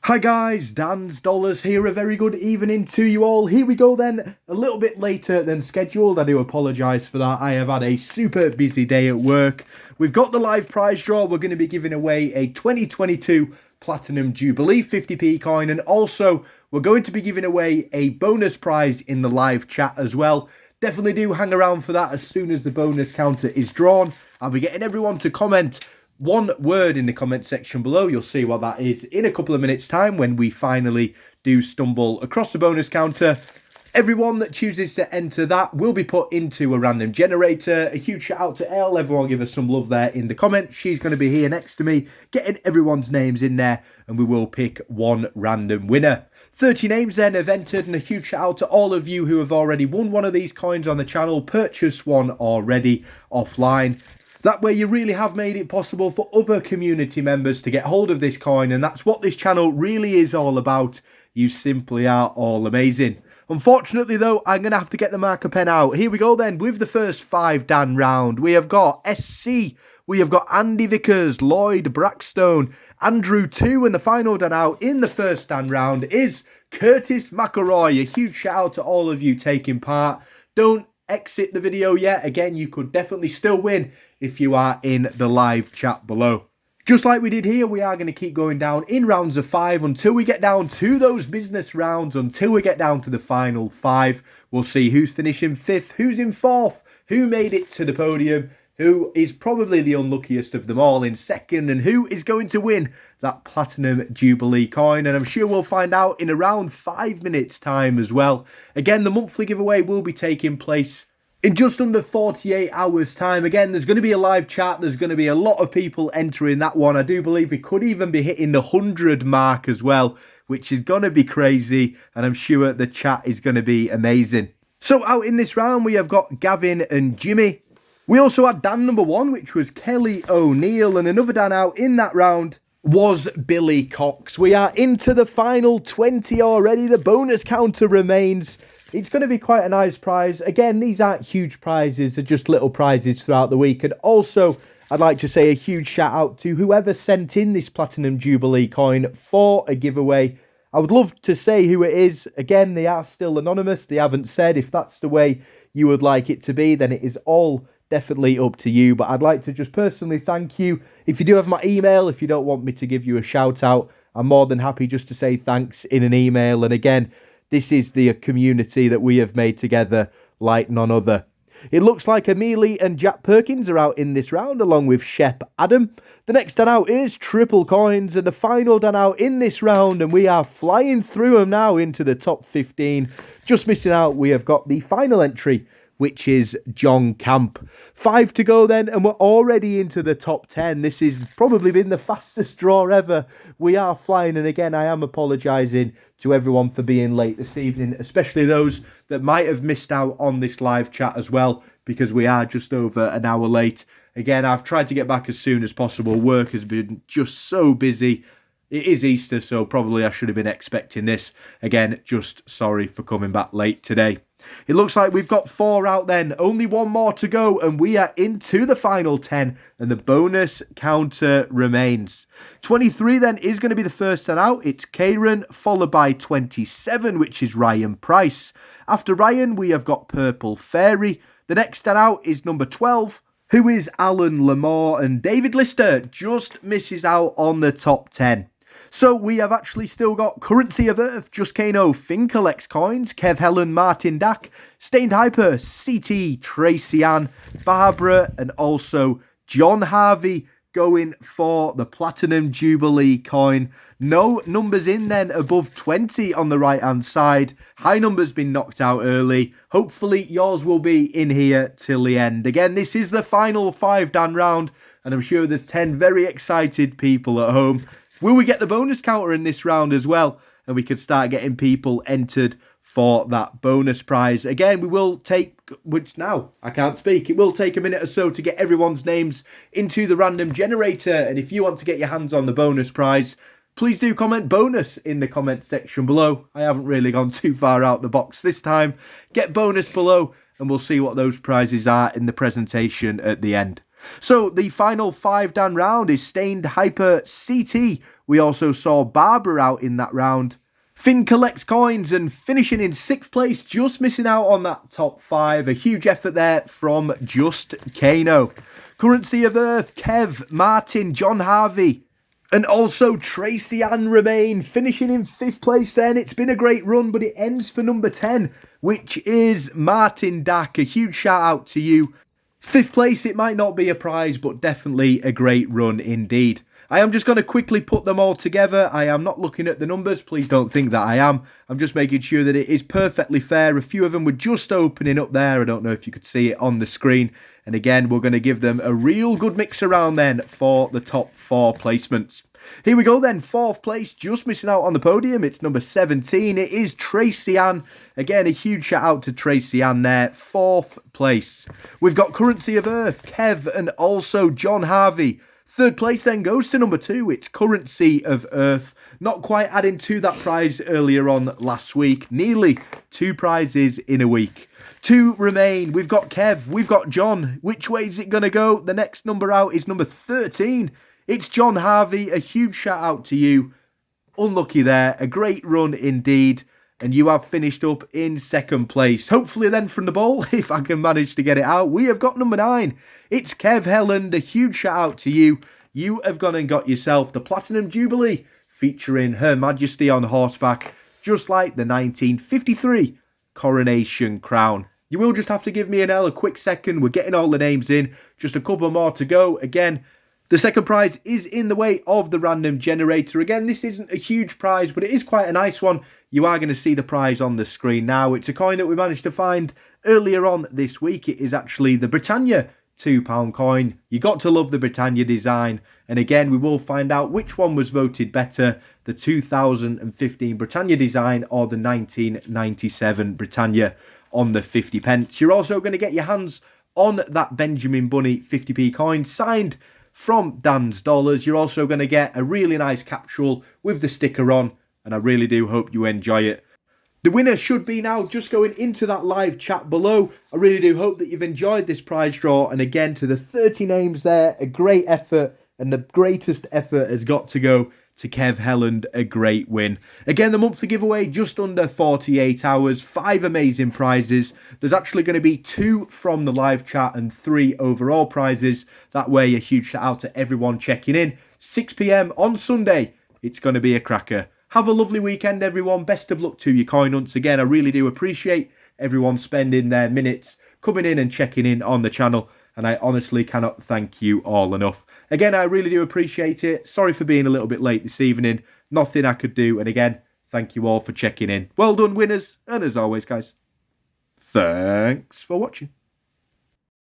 Hi guys, Dan's Dollars here. A very good evening to you all. Here we go then, a little bit later than scheduled. I do apologise for that. I have had a super busy day at work. We've got the live prize draw. We're going to be giving away a 2022 Platinum Jubilee 50p coin, and also we're going to be giving away a bonus prize in the live chat as well. Definitely do hang around for that. As soon as the bonus counter is drawn, I'll be getting everyone to comment one word in the comment section below. You'll see what that is in a couple of minutes time when we finally do stumble across the bonus counter. Everyone that chooses to enter that will be put into a random generator. A huge shout out to Elle. Everyone give us some love there in the comments. She's going to be here next to me getting everyone's names in there, and we will pick one random winner. 30 names then have entered, and a huge shout out to all of you who have already won one of these coins on the channel, purchased one already offline. That way you really have made it possible for other community members to get hold of this coin, and that's what this channel really is all about. You simply are all amazing. Unfortunately though, I'm going to have to get the marker pen out. Here we go then with the first 5 Dan round. We have got SC, we have got Andy Vickers, Lloyd Brackstone, Andrew 2, and the final Dan out in the first Dan round is Curtis McElroy. A huge shout out to all of you taking part. Don't exit the video yet. Again, you could definitely still win if you are in the live chat below. Just like we did here, we are going to keep going down in rounds of 5 until we get down to those business rounds, until we get down to the final 5. We'll see who's finishing 5th, who's in 4th, who made it to the podium, who is probably the unluckiest of them all in 2nd, and who is going to win that Platinum Jubilee coin. And I'm sure we'll find out in around 5 minutes time as well. Again, the monthly giveaway will be taking place in just under 48 hours time. Again, there's going to be a live chat. There's going to be a lot of people entering that one. I do believe we could even be hitting the 100 mark as well, which is going to be crazy. And I'm sure the chat is going to be amazing. So out in this round, we have got Gavin and Jimmy. We also had Dan number 1, which was Kelly O'Neill. And another Dan out in that round was Billy Cox. We are into the final 20 already. The bonus counter remains. It's going to be quite a nice prize. Again, these aren't huge prizes. They're just little prizes throughout the week. And also, I'd like to say a huge shout out to whoever sent in this Platinum Jubilee coin for a giveaway. I would love to say who it is. Again, they are still anonymous. They haven't said. If that's the way you would like it to be, then it is all definitely up to you. But I'd like to just personally thank you. If you do have my email, if you don't want me to give you a shout out, I'm more than happy just to say thanks in an email. And again, this is the community that we have made together like none other. It looks like Amelie and Jack Perkins are out in this round, along with Shep Adam. The next Dan out is Triple Coins, and the final Dan out in this round, and we are flying through them now into the top 15. Just missing out, we have got the final entry, which is John Camp. 5 to go then, and we're already into the top 10. This has probably been the fastest draw ever. We are flying, and again, I am apologising to everyone for being late this evening, especially those that might have missed out on this live chat as well, because we are just over an hour late. Again, I've tried to get back as soon as possible. Work has been just so busy. It is Easter, so probably I should have been expecting this. Again, just sorry for coming back late today. It looks like we've got 4 out then. Only 1 more to go, and we are into the final 10, and the bonus counter remains. 23 then is going to be the first Dan out. It's Kieran, followed by 27, which is Ryan Price. After Ryan, we have got Purple Fairy. The next Dan out is number 12, who is Alan Lamore, and David Lister just misses out on the top 10. So we have actually still got Currency of Earth, Just Kano, Finn Collects Coins, Kev Helen, Martin Dack, Stained Hyper, CT, Tracy Ann, Barbara, and also John Harvey going for the Platinum Jubilee coin. No numbers in then above 20 on the right hand side. High numbers been knocked out early. Hopefully yours will be in here till the end. Again, this is the final 5 Dan round, and I'm sure there's 10 very excited people at home. Will we get the bonus counter in this round as well? And we could start getting people entered for that bonus prize. Again, we will take, which now, I can't speak. It will take a minute or so to get everyone's names into the random generator. And if you want to get your hands on the bonus prize, please do comment bonus in the comment section below. I haven't really gone too far out the box this time. Get bonus below, and we'll see what those prizes are in the presentation at the end. So the final 5-dan round is Stained Hyper CT. We also saw Barbara out in that round. Finn collects coins and finishing in 6th place, just missing out on that top 5. A huge effort there from Just Kano. Currency of Earth, Kev, Martin, John Harvey, and also Tracy Ann remain, finishing in 5th place then. It's been a great run, but it ends for number 10, which is Martin Dack. A huge shout out to you. 5th place, it might not be a prize, but definitely a great run indeed. I am just going to quickly put them all together. I am not looking at the numbers. Please don't think that I am. I'm just making sure that it is perfectly fair. A few of them were just opening up there. I don't know if you could see it on the screen. And again, we're going to give them a real good mix around then for the top 4 placements. Here we go then, 4th place, just missing out on the podium. It's number 17. It is Tracy Ann. Again, a huge shout out to Tracy Ann there. 4th place. We've got Currency of Earth, Kev, and also John Harvey. 3rd place then goes to number 2. It's Currency of Earth. Not quite adding to that prize earlier on last week. Nearly 2 prizes in a week. 2 remain. We've got Kev. We've got John. Which way is it going to go? The next number out is number 13. It's John Harvey. A huge shout out to you. Unlucky there. A great run indeed. And you have finished up in 2nd place. Hopefully then from the ball, if I can manage to get it out, we have got number 9. It's Kev Helland. A huge shout out to you. You have gone and got yourself the Platinum Jubilee, featuring Her Majesty on horseback, just like the 1953 Coronation Crown. You will just have to give me a quick second. We're getting all the names in. Just a couple more to go. Again, the 2nd prize is in the way of the random generator. Again, this isn't a huge prize, but it is quite a nice one. You are going to see the prize on the screen now. It's a coin that we managed to find earlier on this week. It is actually the Britannia £2 coin. You got to love the Britannia design. And again, we will find out which one was voted better, the 2015 Britannia design or the 1997 Britannia on the 50p. You're also going to get your hands on that Benjamin Bunny 50p coin signed from Dan's Dollars. You're also going to get a really nice capsule with the sticker on, and I really do hope you enjoy it. The winner should be now just going into that live chat below. I really do hope that you've enjoyed this prize draw, and again, to the 30 names there, a great effort, and the greatest effort has got to go to Kev Helland, a great win. Again, the monthly giveaway, just under 48 hours, 5 amazing prizes. There's actually going to be 2 from the live chat and 3 overall prizes. That way, a huge shout out to everyone checking in. 6 p.m. on Sunday, it's going to be a cracker. Have a lovely weekend, everyone. Best of luck to your coin hunts. Again, I really do appreciate everyone spending their minutes coming in and checking in on the channel. And I honestly cannot thank you all enough. Again, I really do appreciate it. Sorry for being a little bit late this evening. Nothing I could do. And again, thank you all for checking in. Well done, winners. And as always, guys, thanks for watching.